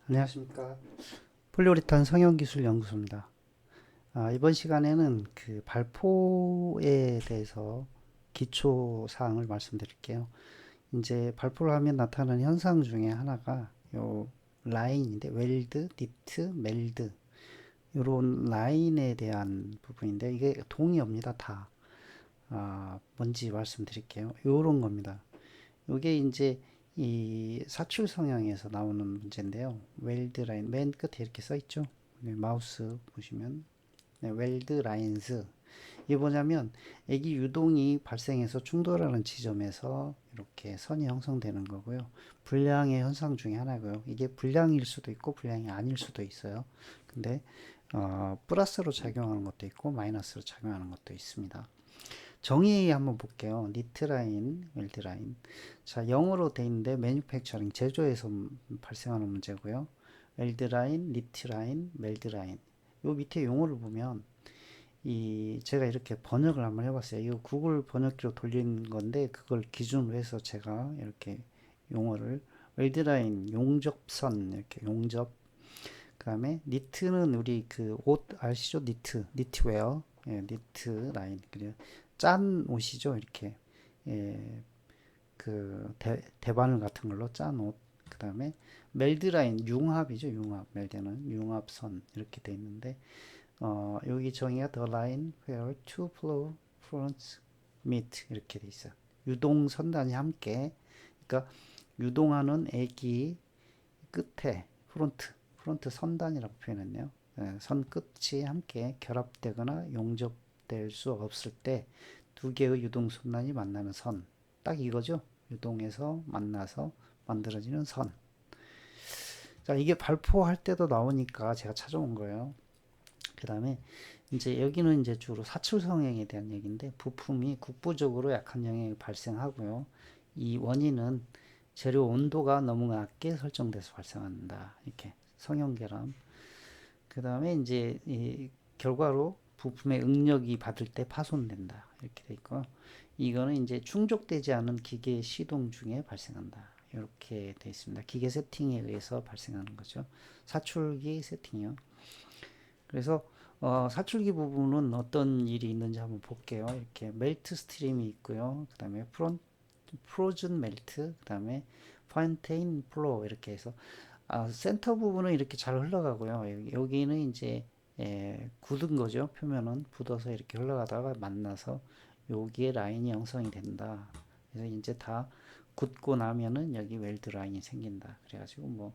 안녕하십니까. 폴리우레탄 성형기술연구소입니다. 이번 시간에는 그 발포에 대해서 기초 사항을 말씀드릴게요. 이제 발포를 하면 나타나는 현상 중에 하나가 요 라인인데 웰드, 니트, 멜드 요런 라인에 대한 부분인데 이게 동의어입니다. 다. 뭔지 말씀드릴게요. 요런 겁니다. 요게 이제 이 사출 성향에서 나오는 문제인데요. 웰드 라인 맨 끝에 이렇게 써 있죠. 네, 마우스 보시면 네, 웰드 라인스 이게 뭐냐면 애기 유동이 발생해서 충돌하는 지점에서 이렇게 선이 형성되는 거고요. 불량의 현상 중에 하나고요. 이게 불량일 수도 있고 불량이 아닐 수도 있어요. 근데 플러스로 작용하는 것도 있고 마이너스로 작용하는 것도 있습니다. 정의 한번 볼게요. 니트라인, 웰드라인. 자, 영어로 돼 있는데 매뉴팩처링 제조에서 발생하는 문제고요. 웰드라인, 니트라인, 멜드라인. 요 밑에 용어를 보면 이 제가 이렇게 번역을 한번 해봤어요. 이거 구글 번역기로 돌린 건데 그걸 기준으로 해서 제가 이렇게 용어를 웰드라인 용접선 이렇게 용접 그다음에 니트는 우리 그 옷 아시죠? 니트웨어 예, 니트 라인 그리고 짠 옷이죠. 이렇게 예, 그 대바늘 같은 걸로 짠 옷. 그다음에 멜드 라인 융합이죠. 융합 멜드는 융합선 이렇게 돼 있는데 여기 정의가 the line where two flow fronts meet 이렇게 돼 있어요. 유동 선단이 함께 그러니까 유동하는 애기 끝에 프론트 선단이라고 표현했네요. 예, 선 끝이 함께 결합되거나 용접될 수 없을 때 두 개의 유동 선단이 만나는 선. 딱 이거죠. 유동해서 만나서 만들어지는 선. 자, 이게 발포할 때도 나오니까 제가 찾아온 거예요. 그 다음에 이제 여기는 이제 주로 사출 성형에 대한 얘기인데 부품이 국부적으로 약한 영향이 발생하고요. 이 원인은 재료 온도가 너무 낮게 설정돼서 발생한다. 이렇게 성형계람. 그 다음에 이제 이 결과로 부품의 응력이 받을 때 파손된다. 이렇게 돼 있고 이거는 이제 충족되지 않은 기계 시동 중에 발생한다. 이렇게 돼 있습니다. 기계 세팅에 의해서 발생하는 거죠. 사출기 세팅이요. 그래서 사출기 부분은 어떤 일이 있는지 한번 볼게요. 이렇게 멜트 스트림이 있고요. 그 다음에 프로즌 멜트, 그 다음에 파운테인 플로우 이렇게 해서 센터 부분은 이렇게 잘 흘러가고요. 여기는 이제 굳은 거죠. 표면은 굳어서 이렇게 흘러가다가 만나서 여기에 라인이 형성이 된다. 그래서 이제 다 굳고 나면은 여기 웰드 라인이 생긴다. 그래가지고 뭐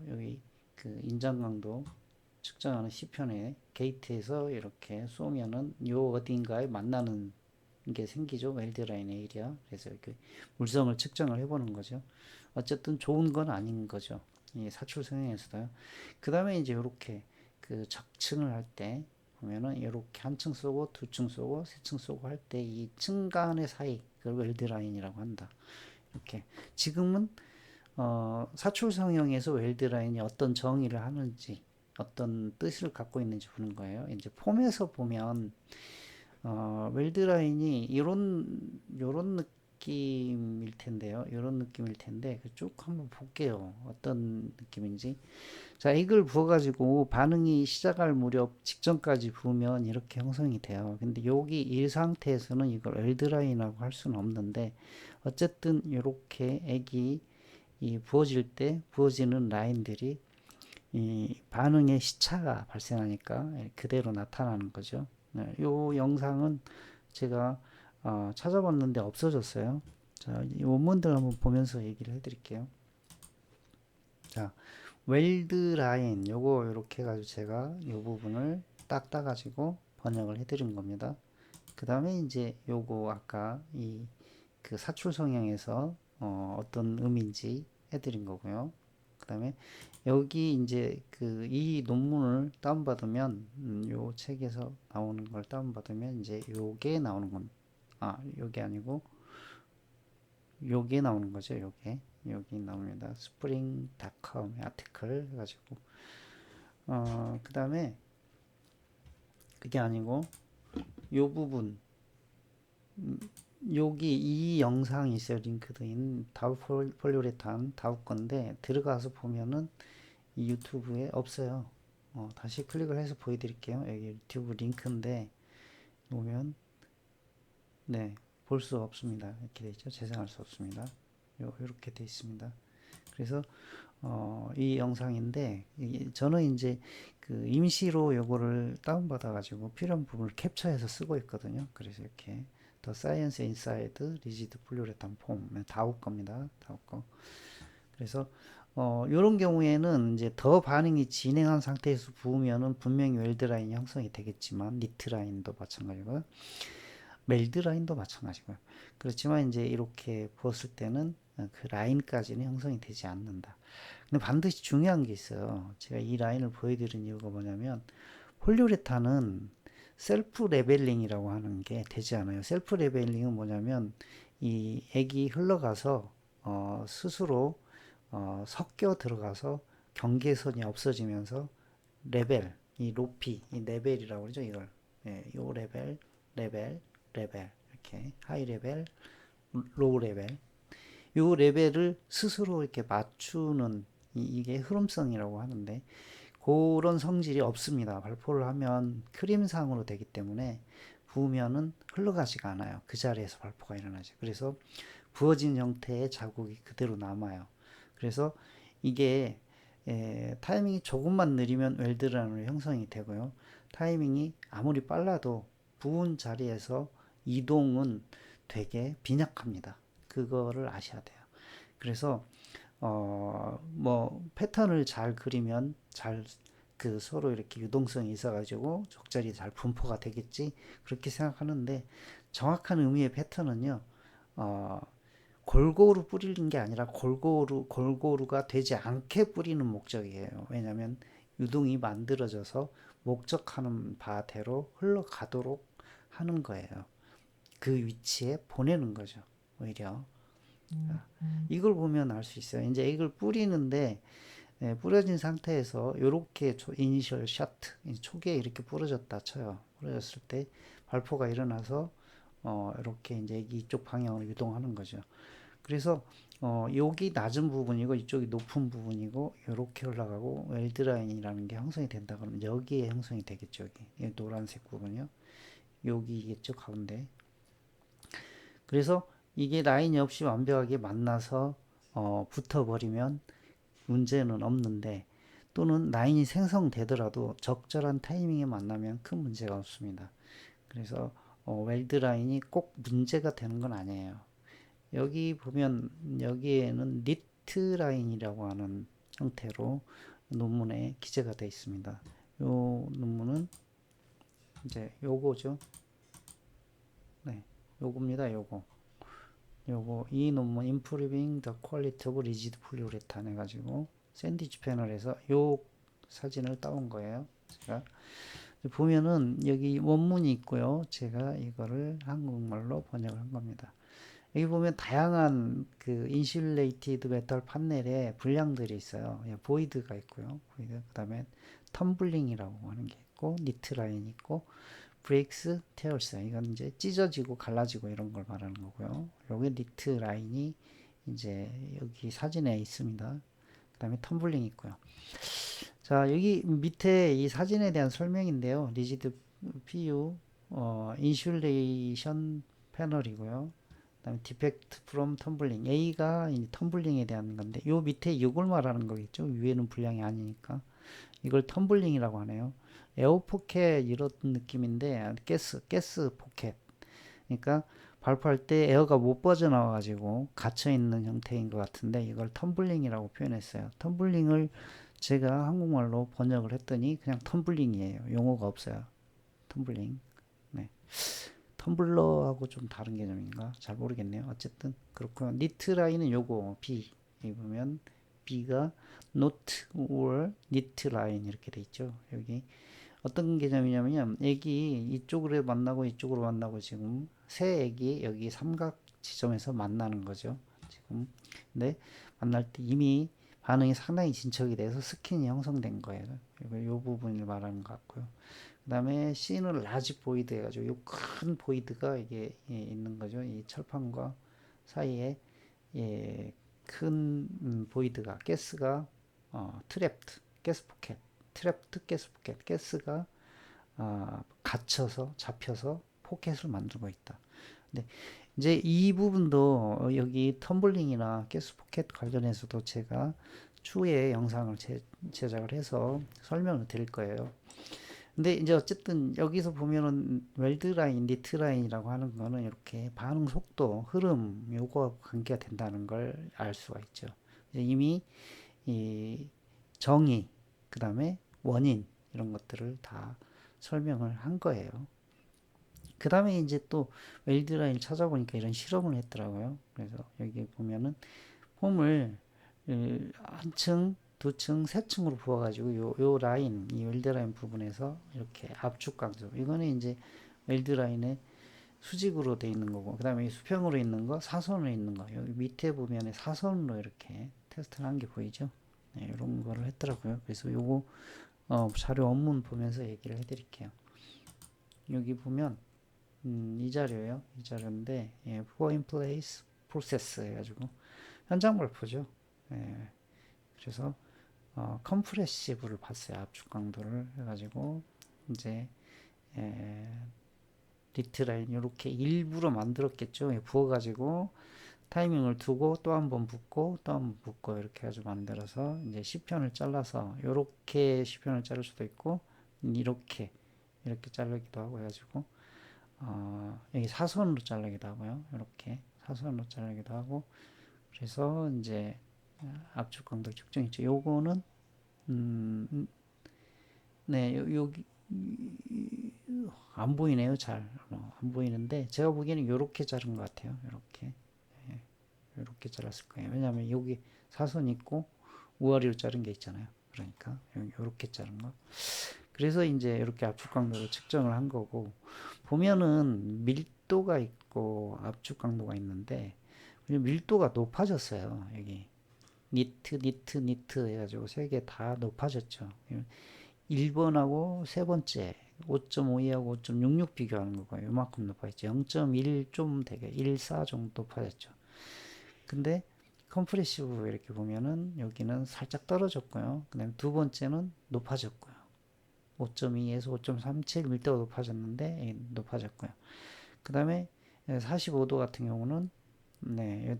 여기 그 인장 강도 측정하는 시편에 게이트에서 이렇게 쏘면은 요 어딘가에 만나는 게 생기죠. 웰드 라인 에이리아. 그래서 이렇게 물성을 측정을 해보는 거죠. 어쨌든 좋은 건 아닌 거죠. 이 사출 성형에서도요. 그 다음에 이제 이렇게 그 적층을 할 때 보면은 이렇게 한 층 쏘고 두 층 쏘고 세 층 쏘고 할 때 이 층 간의 사이 그걸 웰드 라인이라고 한다. 이렇게 지금은 사출 성형에서 웰드 라인이 어떤 정의를 하는지 어떤 뜻을 갖고 있는지 보는 거예요. 이제 폼에서 보면 웰드 라인이 이런 느낌일 텐데요. 이런 느낌일 텐데 쭉 한번 볼게요. 어떤 느낌인지. 자, 이걸 부어가지고 반응이 시작할 무렵 직전까지 부으면 이렇게 형성이 돼요. 근데 여기 이 상태에서는 이걸 웰드 라인이라고 할 수는 없는데 어쨌든 이렇게 액이 이 부어질 때 부어지는 라인들이 이 반응의 시차가 발생하니까 그대로 나타나는 거죠. 네, 요 영상은 제가 찾아봤는데 없어졌어요. 자, 이 원문들 한번 보면서 얘기를 해드릴게요. 자, 웰드 라인 요거 이렇게 해가지고 제가 요 부분을 딱 따가지고 번역을 해드린 겁니다. 그 다음에 이제 요거 아까 이 그 사출 성향에서 어떤 의미인지 해드린 거고요. 그 다음에 여기 이제 그 이 논문을 다운받으면 요 책에서 나오는 걸 다운받으면 이제 요게 나오는 건 요게 아니고 요게 나오는 거죠. 요게 여기 나옵니다. spring.com 아티클 해가지고 그 다음에 그게 아니고 요 부분 여기 이 영상이 있어요. 링크드인 다우 폴리우레탄 다우 건데 들어가서 보면은 이 유튜브에 없어요. 다시 클릭을 해서 보여드릴게요. 여기 유튜브 링크인데 보면 네, 볼 수 없습니다. 이렇게 돼 있죠. 재생할 수 없습니다. 이렇게 돼 있습니다. 그래서 이 영상인데 저는 이제 그 임시로 요거를 다운받아 가지고 필요한 부분을 캡처해서 쓰고 있거든요. 그래서 이렇게 더 사이언스 인사이드 리지드 폴리우레탄 폼 다우 겁니다. 다우 거. 그래서 이런 경우에는 이제 더 반응이 진행한 상태에서 부으면은 분명히 웰드 라인이 형성이 되겠지만 니트 라인도 마찬가지고요. 멜드 라인도 마찬가지고요. 그렇지만 이제 이렇게 부었을 때는 그 라인까지는 형성이 되지 않는다. 근데 반드시 중요한 게 있어요. 제가 이 라인을 보여드린 이유가 뭐냐면 폴리우레탄은 셀프 레벨링이라고 하는 게 되지 않아요. 셀프 레벨링은 뭐냐면 이 액이 흘러가서 스스로 섞여 들어가서 경계선이 없어지면서 레벨, 이 높이, 이 레벨이라고 그러죠. 이걸 요 레벨, 레벨, 레벨 이렇게 하이 레벨, 로우 레벨 요 레벨을 스스로 이렇게 맞추는 이게 흐름성이라고 하는데 그런 성질이 없습니다. 발포를 하면 크림상으로 되기 때문에 부으면은 흘러가지가 않아요. 그 자리에서 발포가 일어나죠. 그래서 부어진 형태의 자국이 그대로 남아요. 그래서 이게 타이밍이 조금만 느리면 웰드라인으로 형성이 되고요. 타이밍이 아무리 빨라도 부은 자리에서 이동은 되게 빈약합니다. 그거를 아셔야 돼요. 그래서 뭐 패턴을 잘 그리면 잘 그 서로 이렇게 유동성이 있어가지고 적절히 잘 분포가 되겠지 그렇게 생각하는데 정확한 의미의 패턴은요 어, 골고루 뿌리는 게 아니라 골고루가 되지 않게 뿌리는 목적이에요. 왜냐하면 유동이 만들어져서 목적하는 바대로 흘러가도록 하는 거예요. 그 위치에 보내는 거죠. 오히려 이걸 보면 알 수 있어요. 이제 이걸 뿌리는데 뿌려진 상태에서 이렇게 이니셜 샤트 초기에 이렇게 뿌려졌다 쳐요. 뿌려졌을 때 발포가 일어나서 이렇게 이제 이쪽 방향으로 유동하는 거죠. 그래서 여기 낮은 부분이고 이쪽이 높은 부분이고 이렇게 올라가고 웰드 라인이라는 게 형성이 된다 그러면 여기에 형성이 되겠죠. 여기 노란색 부분이요. 여기겠죠 가운데. 그래서 이게 라인이 없이 완벽하게 만나서 붙어버리면 문제는 없는데 또는 라인이 생성되더라도 적절한 타이밍에 만나면 큰 문제가 없습니다. 그래서 웰드 라인이 꼭 문제가 되는 건 아니에요. 여기 보면 여기에는 니트 라인이라고 하는 형태로 논문에 기재가 되어 있습니다. 요 논문은 이제 요거죠. 네, 요겁니다. 요거 이 논문 Improving the Quality of Rigid Polyurethane 해가지고 샌드위치 패널에서 요 사진을 따온 거예요. 제가 보면은 여기 원문이 있고요. 제가 이거를 한국말로 번역을 한 겁니다. 여기 보면 다양한 그 인슐레이티드 메탈 판넬에 분량들이 있어요. 보이드가 있고요. 보이드. 그다음에 텀블링이라고 하는 게 있고 니트 라인 있고 브레이크스 테어스 이건 이제 찢어지고 갈라지고 이런 걸 말하는 거고요. 여기 니트 라인이 이제 여기 사진에 있습니다. 그다음에 텀블링 있고요. 자, 여기 밑에 이 사진에 대한 설명인데요. 리지드 PU 인슐레이션 패널이고요. 그다음에 디펙트 프롬 텀블링 A가 이 텀블링에 대한 건데 요 밑에 이걸 말하는 거겠죠. 위에는 분량이 아니니까 이걸 텀블링이라고 하네요. 에어 포켓 이런 느낌인데 가스 포켓. 그러니까 발포할 때 에어가 못 빠져나와 가지고 갇혀 있는 형태인 것 같은데 이걸 텀블링이라고 표현했어요. 텀블링을 제가 한국말로 번역을 했더니 그냥 텀블링이에요. 용어가 없어요. 텀블링. 네. 텀블러하고 좀 다른 개념인가? 잘 모르겠네요. 어쨌든 그렇고요. 니트 라인은 요거 B. 여기 보면 B가 not or knit line 이렇게 돼 있죠. 여기 어떤 개념이냐면 액이 이쪽으로 만나고 이쪽으로 만나고 지금 세 액이 여기 삼각 지점에서 만나는 거죠. 지금 근데 만날 때 이미 반응이 상당히 진척이 돼서 스킨이 형성된 거예요. 이 부분을 말하는 것 같고요. 그 다음에 C는 라지 보이드 해가지고 이 큰 보이드가 이게 있는 거죠. 이 철판과 사이에 큰 보이드가 가스가 트랩트 가스 포켓 트랩트 가스 포켓 가스가 갇혀서 잡혀서 포켓을 만들고 있다. 근데 이제 이 부분도 여기 텀블링이나 가스 포켓 관련해서도 제가 추후에 영상을 제작을 해서 설명을 드릴 거예요. 근데 이제 어쨌든 여기서 보면은 웰드 라인, 니트 라인이라고 하는 거는 이렇게 반응 속도, 흐름 요거 관계가 된다는 걸 알 수가 있죠. 이미 이 정의, 그다음에 원인 이런 것들을 다 설명을 한 거예요. 그 다음에 이제 또 웰드 라인을 찾아보니까 이런 실험을 했더라고요. 그래서 여기 보면은 폼을 한 층, 두 층, 세 층으로 부어가지고 요 라인, 이 웰드 라인 부분에서 이렇게 압축 강조. 이거는 이제 웰드 라인에 수직으로 돼 있는 거고, 그 다음에 수평으로 있는 거, 사선으로 있는 거. 여기 밑에 보면 사선으로 이렇게 테스트를 한 게 보이죠? 네, 이런 거를 했더라고요. 그래서 요거 자료 원문 보면서 얘기를 해드릴게요. 여기 보면 이 자료예요. 이 자료인데 Poor in Place Process 해가지고 현장 발표죠. 예, 그래서 컴프레시브를 봤어요. 압축 강도를 해가지고 이제 리트라인 이렇게 일부러 만들었겠죠. 부어가지고 타이밍을 두고 또 한 번 붓고 또 한 번 붓고 이렇게 해가지고 만들어서 이제 시편을 잘라서 이렇게 시편을 자를 수도 있고 이렇게 자르기도 하고 해가지고 여기 사선으로 자르기도 하고요. 이렇게 사선으로 자르기도 하고 그래서 이제 압축 강도 측정이죠. 요거는 네 여기 안 보이네요. 잘 안 보이는데 제가 보기에는 이렇게 자른 것 같아요. 이렇게 잘랐을 거예요. 왜냐하면 여기 사선 있고 우아리로 자른 게 있잖아요. 그러니까 이렇게 자른 거. 그래서 이제 이렇게 압축 강도를 측정을 한 거고 보면은 밀도가 있고 압축 강도가 있는데 밀도가 높아졌어요. 여기 니트 해가지고 세 개 다 높아졌죠. 1번하고 세 번째 5.52하고 5.66 비교하는 거고요. 이만큼 높아졌죠. 0.1 좀 되게 1.4 정도 높아졌죠. 근데 컴프레시브 이렇게 보면은 여기는 살짝 떨어졌고요. 그 다음에 두 번째는 높아졌고요. 5.2에서 5.37 밀도가 높아졌는데 높아졌고요. 그 다음에 45도 같은 경우는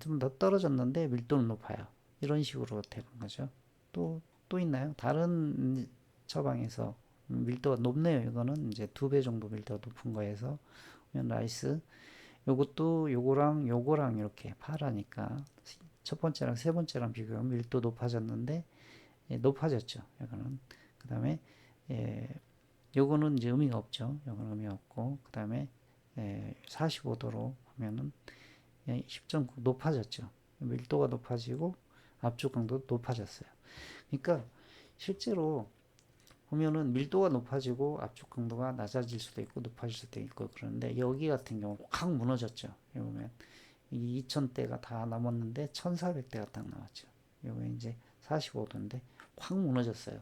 좀 더 떨어졌는데 밀도는 높아요. 이런 식으로 되는 거죠. 또 있나요? 다른 처방에서 밀도가 높네요. 이거는 이제 2배 정도 밀도가 높은 거에서 라이스 요것도 요거랑 이렇게 파라니까 첫 번째랑 세 번째랑 비교하면 밀도 높아졌는데 높아졌죠. 이거는 그 다음에 요거는 이제 의미가 없죠. 요거는 의미 없고 그 다음에 45도로 보면은 10.9 높아졌죠. 밀도가 높아지고 압축 강도도 높아졌어요. 그러니까 실제로 보면은 밀도가 높아지고 압축 강도가 낮아질 수도 있고 높아질 수도 있고 그런데 여기 같은 경우 확 무너졌죠. 여기 보면 2000대가 다 남았는데 1400대가 딱 나왔죠. 여기 이제 45도인데 확 무너졌어요.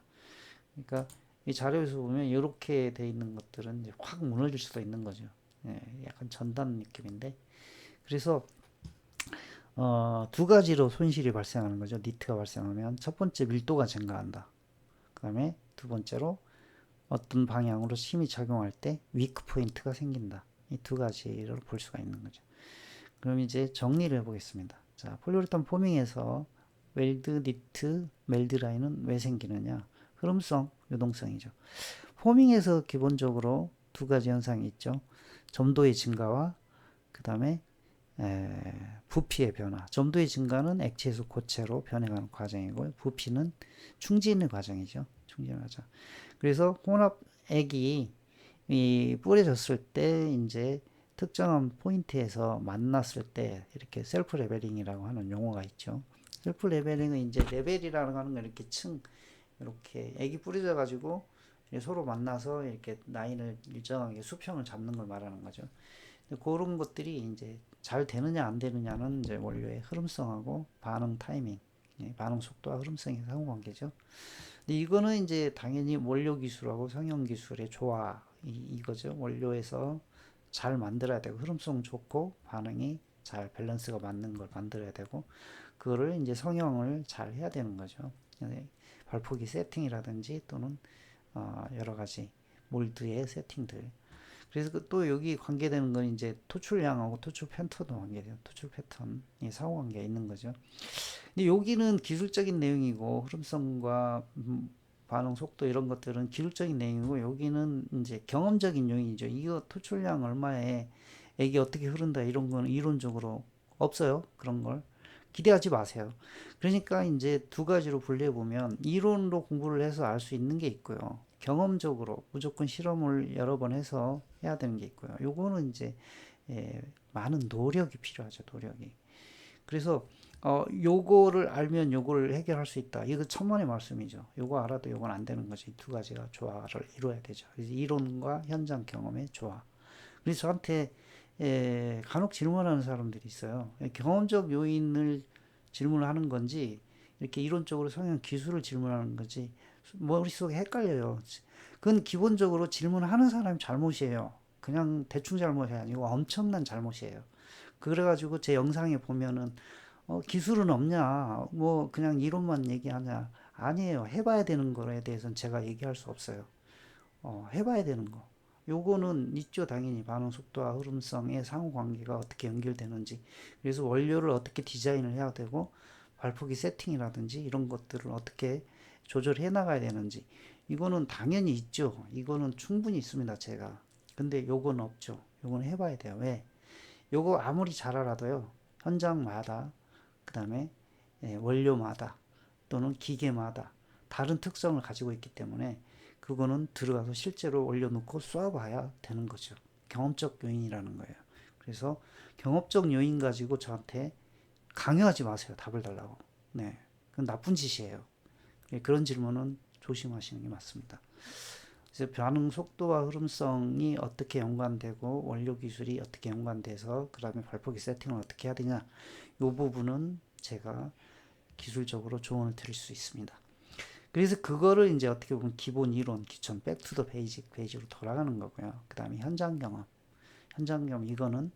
그러니까 이 자료에서 보면 이렇게 돼 있는 것들은 이제 확 무너질 수도 있는 거죠. 약간 전단 느낌인데 그래서 두 가지로 손실이 발생하는 거죠. 니트가 발생하면 첫 번째 밀도가 증가한다. 그 다음에 두 번째로 어떤 방향으로 힘이 작용할 때 위크 포인트가 생긴다. 이 두 가지를 볼 수가 있는 거죠. 그럼 이제 정리를 해보겠습니다. 자, 폴리우레탄 포밍에서 웰드, 니트, 멜드 라인은 왜 생기느냐? 흐름성, 유동성이죠. 포밍에서 기본적으로 두 가지 현상이 있죠. 점도의 증가와 그 다음에 부피의 변화. 점도의 증가는 액체에서 고체로 변해가는 과정이고 부피는 충진의 과정이죠. 충진의 과정. 그래서 혼합액이 뿌려졌을 때 이제 특정한 포인트에서 만났을 때 이렇게 셀프 레벨링이라고 하는 용어가 있죠. 셀프 레벨링은 이제 레벨이라고 하는 건 이렇게 이렇게 액이 뿌려져 가지고 서로 만나서 이렇게 라인을 일정하게 수평을 잡는 걸 말하는 거죠. 그런 것들이 이제 잘 되느냐 안 되느냐는 이제 원료의 흐름성하고 반응 타이밍 예, 반응 속도와 흐름성의 상호관계죠. 근데 이거는 이제 당연히 원료 기술하고 성형 기술의 조화 이거죠. 원료에서 잘 만들어야 되고 흐름성 좋고 반응이 잘 밸런스가 맞는 걸 만들어야 되고 그거를 이제 성형을 잘 해야 되는 거죠. 예, 발포기 세팅이라든지 또는 여러 가지 몰드의 세팅들. 그래서 또 여기 관계되는 건 이제 토출량하고 토출 패턴도 관계돼요. 토출 패턴이 상호관계가 있는 거죠. 근데 여기는 기술적인 내용이고 흐름성과 반응 속도 이런 것들은 기술적인 내용이고 여기는 이제 경험적인 요인이죠. 이거 토출량 얼마에 액이 어떻게 흐른다 이런 거는 이론적으로 없어요. 그런 걸 기대하지 마세요. 그러니까 이제 두 가지로 분류해 보면 이론으로 공부를 해서 알 수 있는 게 있고요. 경험적으로 무조건 실험을 여러 번 해서 해야 되는 게 있고요. 요거는 이제 많은 노력이 필요하죠. 노력이. 그래서 요거를 알면 요거를 해결할 수 있다. 이거 천만의 말씀이죠. 요거 알아도 요건 안 되는 거죠. 이 두 가지가 조화를 이루어야 되죠. 그래서 이론과 현장 경험의 조화. 그래서 저한테 간혹 질문하는 사람들이 있어요. 경험적 요인을 질문하는 건지 이렇게 이론적으로 성형 기술을 질문하는 건지 머릿속에 헷갈려요. 그건 기본적으로 질문하는 사람이 잘못이에요. 그냥 대충 잘못이 아니고 엄청난 잘못이에요. 그래가지고 제 영상에 보면은 기술은 없냐, 뭐 그냥 이론만 얘기하냐. 아니에요. 해봐야 되는 거에 대해서는 제가 얘기할 수 없어요. 해봐야 되는 거. 요거는 있죠. 당연히 반응 속도와 흐름성의 상호관계가 어떻게 연결되는지. 그래서 원료를 어떻게 디자인을 해야 되고 발포기 세팅이라든지 이런 것들을 어떻게 조절해 나가야 되는지. 이거는 당연히 있죠. 이거는 충분히 있습니다. 제가. 근데 요건 없죠. 요건 해봐야 돼요. 왜? 요거 아무리 잘 알아도요. 현장마다 그다음에 원료마다 또는 기계마다 다른 특성을 가지고 있기 때문에 그거는 들어가서 실제로 올려놓고 쏴봐야 되는 거죠. 경험적 요인이라는 거예요. 그래서 경험적 요인 가지고 저한테 강요하지 마세요. 답을 달라고. 네, 그건 나쁜 짓이에요. 그런 질문은 조심하시는 게 맞습니다. 그래서 반응 속도와 흐름성이 어떻게 연관되고 원료 기술이 어떻게 연관돼서 그 다음에 발포기 세팅을 어떻게 해야 되냐 이 부분은 제가 기술적으로 조언을 드릴 수 있습니다. 그래서 그거를 이제 어떻게 보면 기본 이론, 기초, 백투 더 베이직, 베이직으로 돌아가는 거고요. 그 다음에 현장 경험. 현장 경험, 이거는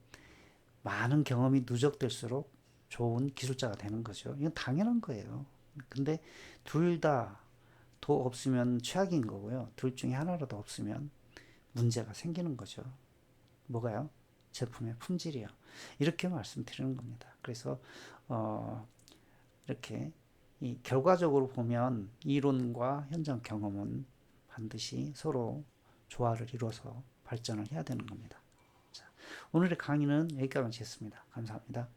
많은 경험이 누적될수록 좋은 기술자가 되는 거죠. 이건 당연한 거예요. 근데 둘 다 도 없으면 최악인 거고요. 둘 중에 하나라도 없으면 문제가 생기는 거죠. 뭐가요? 제품의 품질이요. 이렇게 말씀드리는 겁니다. 그래서 이렇게 이 결과적으로 보면 이론과 현장 경험은 반드시 서로 조화를 이루어서 발전을 해야 되는 겁니다. 자, 오늘의 강의는 여기까지 마치겠습니다. 감사합니다.